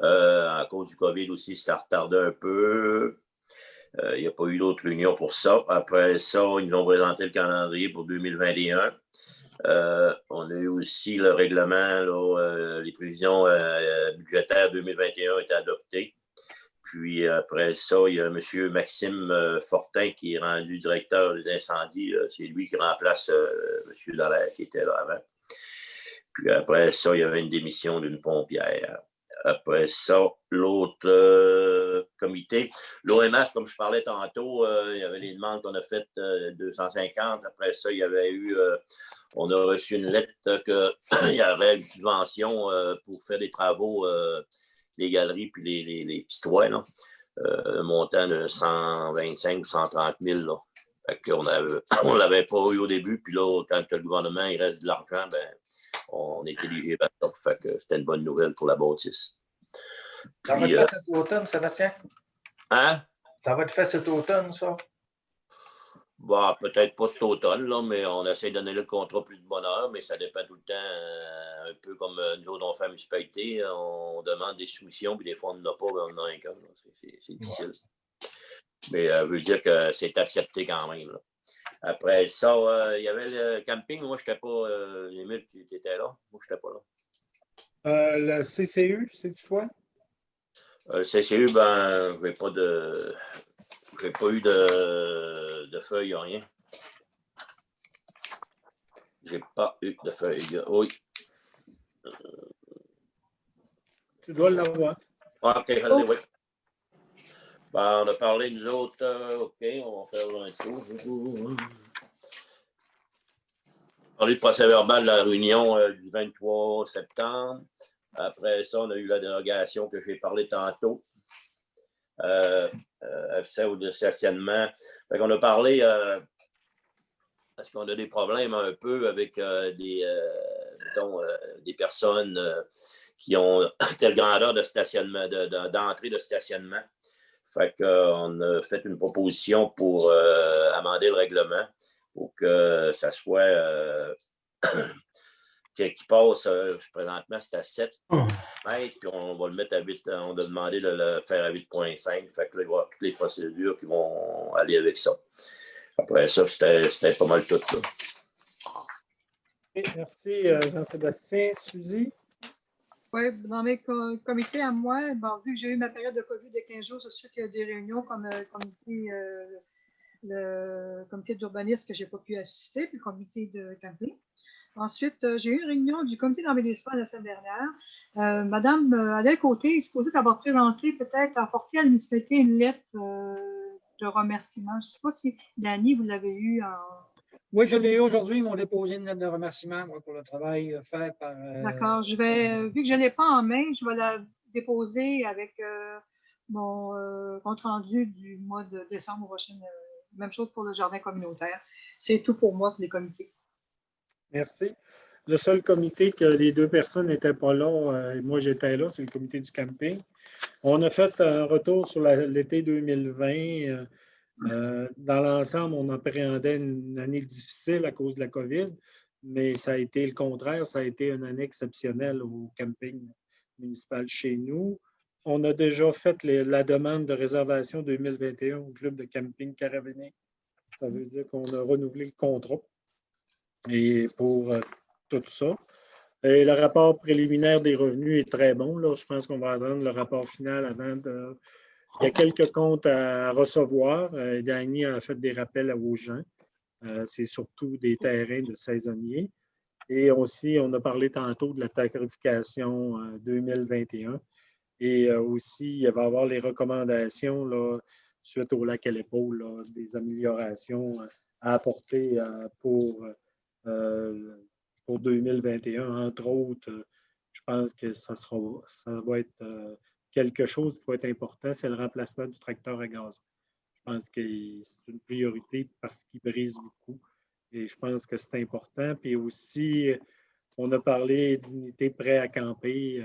À cause du COVID aussi, ça a retardé un peu. Il n'y a pas eu d'autres réunions pour ça. Après ça, ils nous ont présenté le calendrier pour 2021. On a eu aussi le règlement, là, les prévisions budgétaires 2021 étaient adoptées. Puis après ça, il y a M. Maxime Fortin qui est rendu directeur des incendies. C'est lui qui remplace M. Dallaire qui était là avant. Puis après ça, il y avait une démission d'une pompière. Après ça, l'autre comité, l'OMH, comme je parlais tantôt, il y avait les demandes qu'on a faites 250. Après ça, il y avait eu, on a reçu une lettre qu'il y avait une subvention pour faire des travaux, les galeries puis les petits toits, là, un montant de 125 ou 130 000. Là. Fait qu'on on ne l'avait pas eu au début, puis là, quand le gouvernement il reste de l'argent, ben, on est éligible à ça. Fait que c'était une bonne nouvelle pour la bâtisse. Ça va être fait cet automne, Sébastien? Hein? Ça va être fait cet automne, ça? Bah, peut-être pas cet automne, là, mais on essaie de donner le contrat plus de bonne heure, mais ça dépend tout le temps, un peu comme nous autres, on fait la municipalité, on demande des soumissions, puis des fois, on n'en a pas, mais on en a un cas. C'est difficile. Ouais. Mais ça veut dire que c'est accepté quand même. Là. Après ça, il y avait le camping. Moi, je n'étais pas. Émile, tu étais là. Moi, je n'étais pas là. Le CCU, c'est-tu toi? Le CCU, ben, j'ai pas eu de feuilles, rien. J'ai pas eu de feuilles. Oui. Tu dois l'avoir. OK, je l'ai, oui. Ben, on a parlé, nous autres. OK, on va faire un tour. On a parlé du procès verbal de la réunion du 23 septembre. Après ça, on a eu la dérogation que j'ai parlé tantôt. Accès au stationnement. Fait qu'on a parlé parce qu'on a des problèmes un peu avec des personnes qui ont telle grandeur de stationnement, d'entrée de stationnement. Fait qu'on a fait une proposition pour amender le règlement pour que ça soit qui passe, présentement, c'est à 7 mètres, puis on va le mettre à 8, on a demandé de le faire à 8,5. Fait que là, il va y avoir toutes les procédures qui vont aller avec ça. Après ça, c'était pas mal tout. Là. Merci, Jean-Sébastien. Suzy? Oui, dans mes comités à moi, bon, vu que j'ai eu ma période de COVID de 15 jours, c'est sûr qu'il y a des réunions comme le comité d'urbanisme que je n'ai pas pu assister, puis le comité de camping. Ensuite, j'ai eu une réunion du comité d'embellissement la semaine dernière. Madame Adèle Côté est supposée d'avoir présenté, peut-être apporté à la municipalité une lettre de remerciement. Je ne sais pas si, Dany, vous l'avez eu en... Oui, je l'ai eu aujourd'hui. Ils m'ont déposé une lettre de remerciement pour le travail fait par... D'accord. Je vais, vu que je ne l'ai pas en main, je vais la déposer avec mon compte-rendu du mois de décembre prochain. Même chose pour le jardin communautaire. C'est tout pour moi, pour les comités. Merci. Le seul comité que les deux personnes n'étaient pas là, et moi j'étais là, c'est le comité du camping. On a fait un retour sur l'été 2020. Dans l'ensemble, on appréhendait une année difficile à cause de la COVID, mais ça a été le contraire. Ça a été une année exceptionnelle au camping municipal chez nous. On a déjà fait la demande de réservation 2021 au club de camping Caravané. Ça veut dire qu'on a renouvelé le contrat. Et pour tout ça. Et le rapport préliminaire des revenus est très bon. Là. Je pense qu'on va attendre le rapport final avant de... Il y a quelques comptes à recevoir. Dany a fait des rappels aux gens. C'est surtout des terrains de saisonniers. Et aussi, on a parlé tantôt de la tarification 2021. Et aussi, il va y avoir les recommandations là, suite au lac à l'épaule, des améliorations à apporter pour 2021. Entre autres, je pense que ça va être quelque chose qui va être important, c'est le remplacement du tracteur à gaz. Je pense que c'est une priorité parce qu'il brise beaucoup. Et je pense que c'est important. Puis aussi, on a parlé d'unités prêtes à camper.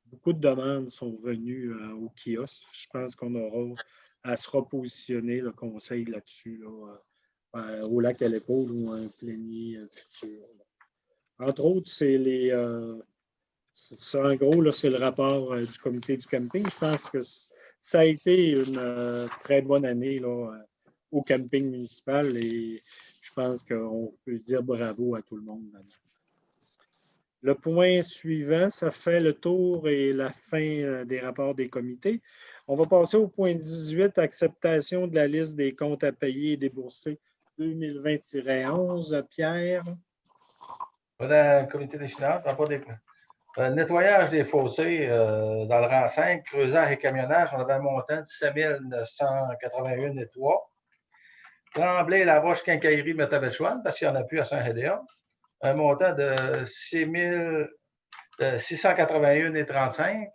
Beaucoup de demandes sont venues au kiosque. Je pense qu'on aura à se repositionner le conseil là-dessus, au lac à l'épaule ou un plénier futur. Entre autres, en gros, là, c'est le rapport du comité du camping. Je pense que ça a été une très bonne année là, au camping municipal et je pense qu'on peut dire bravo à tout le monde. Le point suivant, ça fait le tour et la fin des rapports des comités. On va passer au point 18, acceptation de la liste des comptes à payer et déboursés 2020-11. Pierre? Dans le comité des finances, nettoyage des fossés dans le rang 5, creusage et camionnage, on avait un montant de 7 981 et 3. Tremblay, La Roche, Quincaillerie, Métabelchouane, parce qu'il n'y en a plus à Saint-Gédéon. Un montant de 681 et 35.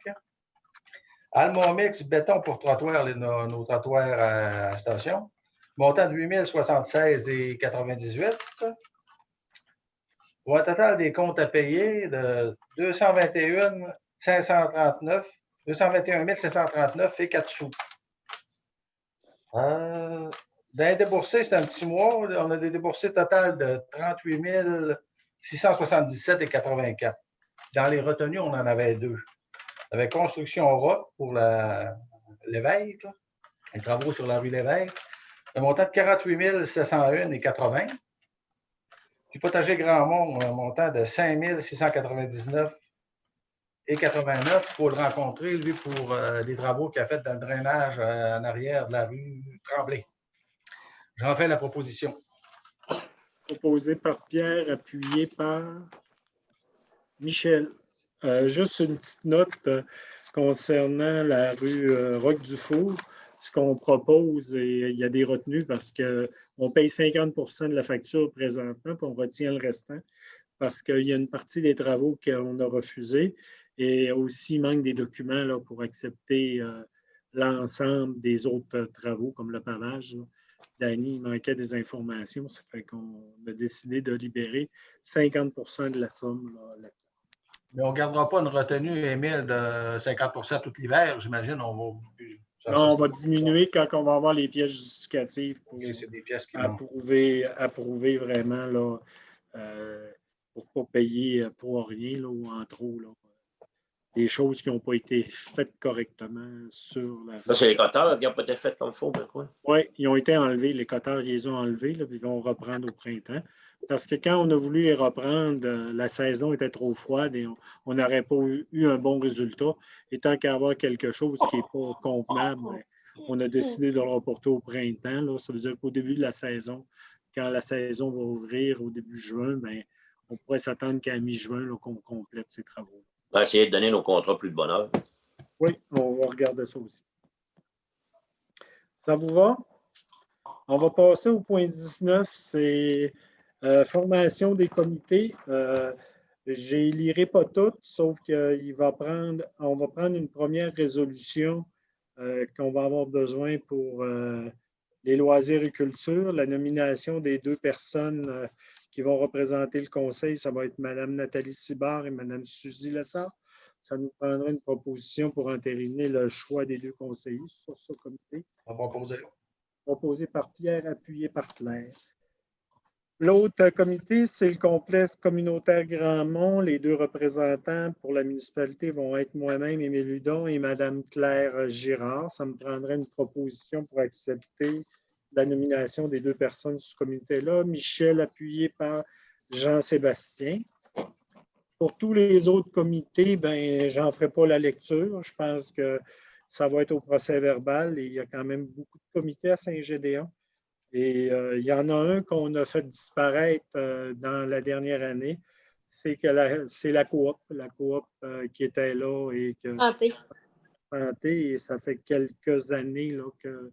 Almomix, béton pour trottoir, nos trottoirs à la station. Montant de 8 076 et 98. Pour un total des comptes à payer de 221 539 et 4 sous. Dans les déboursés, c'est un petit mois. On a des déboursés total de 38 677 et 84. Dans les retenues, on en avait 2. On avait construction rock pour l'évêque, les travaux sur la rue Lévesque, un montant de 48 701 et 80. Puis potager Grandmont, un montant de 5 699 et 89. Il faut le rencontrer, lui, pour des travaux qu'il a fait dans le drainage en arrière de la rue Tremblay. J'en fais la proposition. Proposé par Pierre, appuyé par Michel. Juste une petite note concernant la rue Roc-Dufour. Ce qu'on propose, et il y a des retenues parce qu'on paye 50 de la facture présentement, puis on retient le restant parce qu'il y a une partie des travaux qu'on a refusés et aussi il manque des documents là, pour accepter l'ensemble des autres travaux comme le pavage. Là. Dany, il manquait des informations, ça fait qu'on a décidé de libérer 50 de la somme là-dedans. Mais on ne gardera pas une retenue, Émile, de 50 tout l'hiver, j'imagine. Non, on va diminuer quand on va avoir les pièces justificatives pour c'est des pièces qui approuver vraiment là, pour ne pas payer pour rien là, ou en trop. Là. Des choses qui n'ont pas été faites correctement sur la. Ça, c'est les coteurs qui n'ont pas été faits comme il faut, ben quoi? Oui, ils ont été enlevés. Les coteurs, ils les ont enlevés, là, puis ils vont reprendre au printemps. Parce que quand on a voulu les reprendre, la saison était trop froide et on n'aurait pas eu un bon résultat. Et tant qu'à avoir quelque chose qui n'est pas convenable, ben, on a décidé de le reporter au printemps. Là. Ça veut dire qu'au début de la saison, quand la saison va ouvrir au début juin, ben, on pourrait s'attendre qu'à mi-juin qu'on complète ces travaux. On va essayer de donner nos contrats plus de bonne heure. Oui, on va regarder ça aussi. Ça vous va? On va passer au point 19, c'est formation des comités. Je ne lirai pas toutes, sauf qu'on va prendre une première résolution qu'on va avoir besoin pour les loisirs et culture. La nomination des 2 personnes qui vont représenter le conseil, ça va être Mme Nathalie Sibard et Mme Suzy Lessard. Ça nous prendra une proposition pour entériner le choix des 2 conseillers sur ce comité. On va proposer. Proposé par Pierre, appuyé par Claire. L'autre comité, c'est le complexe communautaire Grandmont. Les 2 représentants pour la municipalité vont être moi-même, Émile Hudon, et Mme Claire Girard. Ça me prendrait une proposition pour accepter la nomination des 2 personnes sur ce comité-là. Michel, appuyé par Jean-Sébastien. Pour tous les autres comités, ben, je n'en ferai pas la lecture. Je pense que ça va être au procès verbal et il y a quand même beaucoup de comités à Saint-Gédéon. Et il y en a un qu'on a fait disparaître dans la dernière année. C'est la coop. La coop qui était là et que. Santé. Et ça fait quelques années là, que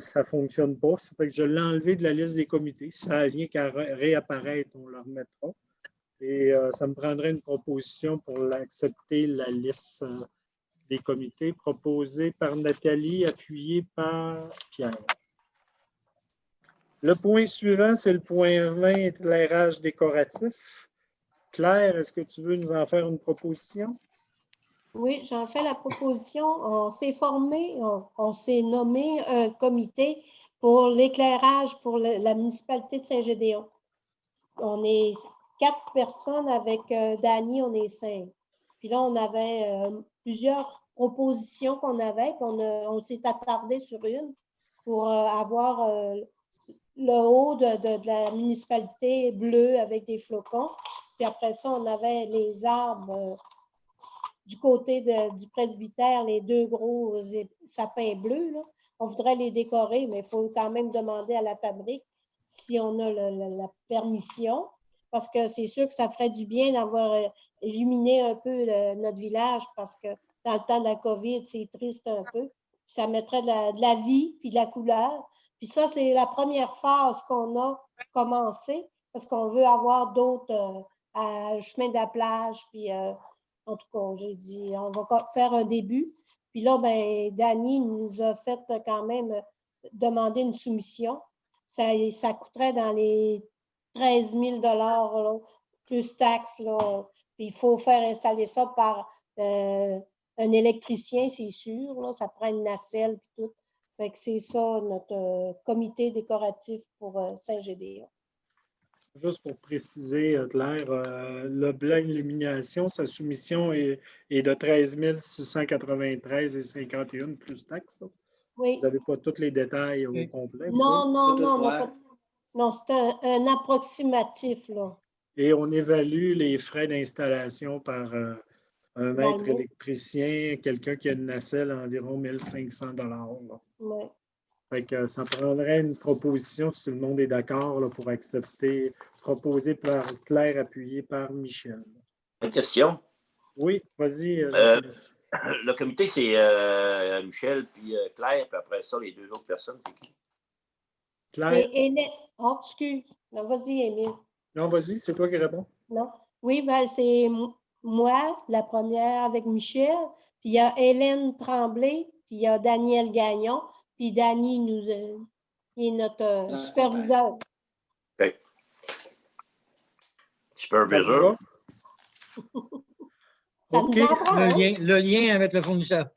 ça ne fonctionne pas. Ça fait que je l'ai enlevé de la liste des comités. Ça vient qu'à réapparaître, on le remettra. Et ça me prendrait une proposition pour accepter la liste des comités proposée par Nathalie, appuyée par Pierre. Le point suivant, c'est le point 20, éclairage décoratif. Claire, est-ce que tu veux nous en faire une proposition? Oui, j'en fais la proposition. On s'est formé, on s'est nommé un comité pour l'éclairage pour la municipalité de Saint-Gédéon. On est 4 personnes avec Dany, on est 5. Puis là, on avait plusieurs propositions qu'on avait, on s'est attardé sur une pour avoir le haut de la municipalité bleu avec des flocons. Puis après ça, on avait les arbres du côté du presbytère, les 2 gros sapins bleus. Là. On voudrait les décorer, mais il faut quand même demander à la fabrique si on a la permission. Parce que c'est sûr que ça ferait du bien d'avoir illuminé un peu notre village parce que dans le temps de la COVID, c'est triste un peu. Puis ça mettrait de la vie puis de la couleur. Puis ça, c'est la première phase qu'on a commencé parce qu'on veut avoir d'autres chemin de la plage. Puis en tout cas, j'ai dit, on va faire un début. Puis là, ben, Dany nous a fait quand même demander une soumission. Ça coûterait dans les 13 000 là, plus taxes. Là. Puis il faut faire installer ça par un électricien, c'est sûr. Là. Ça prend une nacelle et tout. Fait que c'est ça, notre comité décoratif pour Saint-Gédéon. Juste pour préciser, Claire, le blanc illumination, sa soumission est de 13 693,51 plus taxes. Là. Oui. Vous n'avez pas tous les détails au complet? Non, c'est un approximatif. Là. Et on évalue les frais d'installation par un maître électricien, quelqu'un qui a une nacelle à environ 1 500 $. Oui. Fait que ça prendrait une proposition, si le monde est d'accord, pour accepter, proposée par Claire, appuyée par Michel. Une question? Oui, vas-y. Le comité, c'est Michel, puis Claire, puis après ça, les 2 autres personnes, c'est qui? Claire. Oh, excuse. Non, vas-y, Émile. Non, vas-y, c'est toi qui réponds. Non. Oui, ben, c'est moi, la première avec Michel, puis il y a Hélène Tremblay, puis il y a Daniel Gagnon, puis Dany est notre superviseur. OK. Superviseur. Ça OK, nous en prend, hein? le lien avec le fournisseur.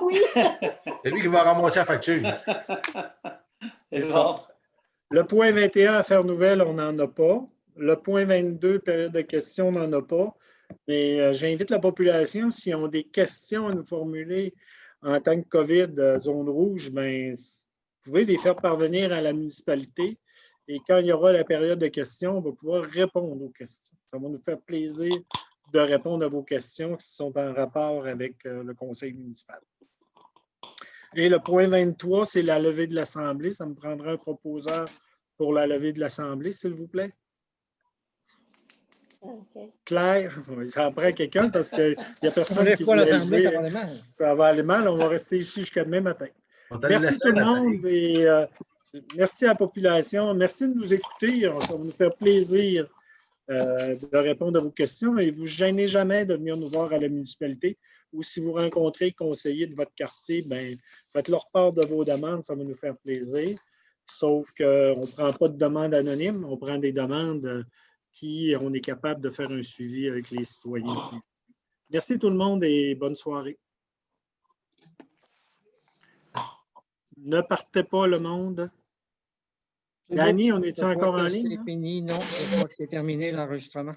Oui. C'est lui qui va ramasser la facture. C'est C'est ça. bon. Le point 21, affaires nouvelles, on n'en a pas. Le point 22, période de questions, on n'en a pas. Mais j'invite la population, s'ils ont des questions à nous formuler en tant que COVID, zone rouge, ben, vous pouvez les faire parvenir à la municipalité. Et quand il y aura la période de questions, on va pouvoir répondre aux questions. Ça va nous faire plaisir de répondre à vos questions qui sont en rapport avec le conseil municipal. Et le point 23, c'est la levée de l'Assemblée. Ça me prendra un proposeur pour la levée de l'Assemblée, s'il vous plaît. OK. Claire, oui, ça en prend quelqu'un parce qu'il n'y a On personne lève qui pas veut l'Assemblée, ça lever. va aller mal. Ça va aller mal. On va rester ici jusqu'à demain matin. On t'a Merci laissé tout le Nathalie. monde et merci à la population. Merci de nous écouter. Ça va nous faire plaisir de répondre à vos questions et vous ne gênez jamais de venir nous voir à la municipalité ou si vous rencontrez le conseiller de votre quartier, ben, faites-leur part de vos demandes, ça va nous faire plaisir. Sauf qu'on ne prend pas de demandes anonymes, on prend des demandes qui on est capable de faire un suivi avec les citoyens. Merci tout le monde et bonne soirée. Ne partez pas le monde. C'est Dani, beau. on est-tu Je encore crois en que ligne? C'est Hein? fini, non. Je crois que c'est terminé l'enregistrement.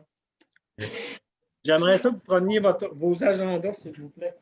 J'aimerais ça que vous preniez vos agendas, s'il vous plaît.